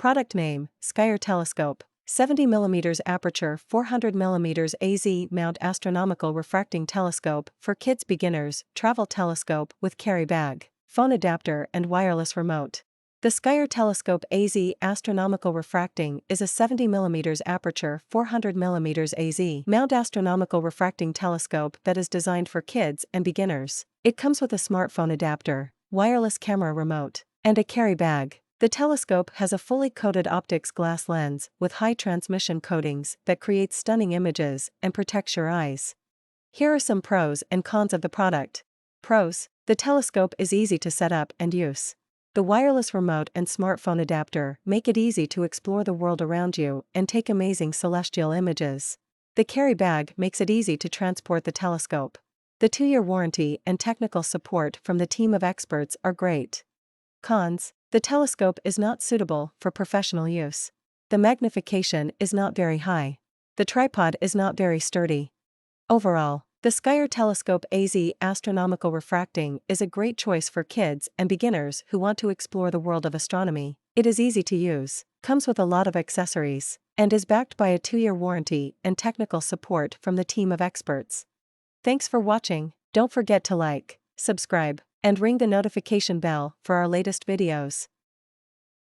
Product name, Gskyer Telescope. 70mm aperture 400mm AZ mount astronomical refracting telescope for kids beginners, travel telescope with carry bag, phone adapter and wireless remote. The Gskyer Telescope AZ astronomical refracting is a 70mm aperture 400mm AZ mount astronomical refracting telescope that is designed for kids and beginners. It comes with a smartphone adapter, wireless camera remote, and a carry bag. The telescope has a fully coated optics glass lens with high transmission coatings that creates stunning images and protects your eyes. Here are some pros and cons of the product. Pros: the telescope is easy to set up and use. The wireless remote and smartphone adapter make it easy to explore the world around you and take amazing celestial images. The carry bag makes it easy to transport the telescope. The 2-year warranty and technical support from the team of experts are great. Cons: the telescope is not suitable for professional use. The magnification is not very high. The tripod is not very sturdy. Overall, the Gskyer Telescope AZ astronomical refracting is a great choice for kids and beginners who want to explore the world of astronomy. It is easy to use, comes with a lot of accessories, and is backed by a 2-year warranty and technical support from the team of experts. Thanks for watching. Don't forget to like, subscribe, and ring the notification bell for our latest videos.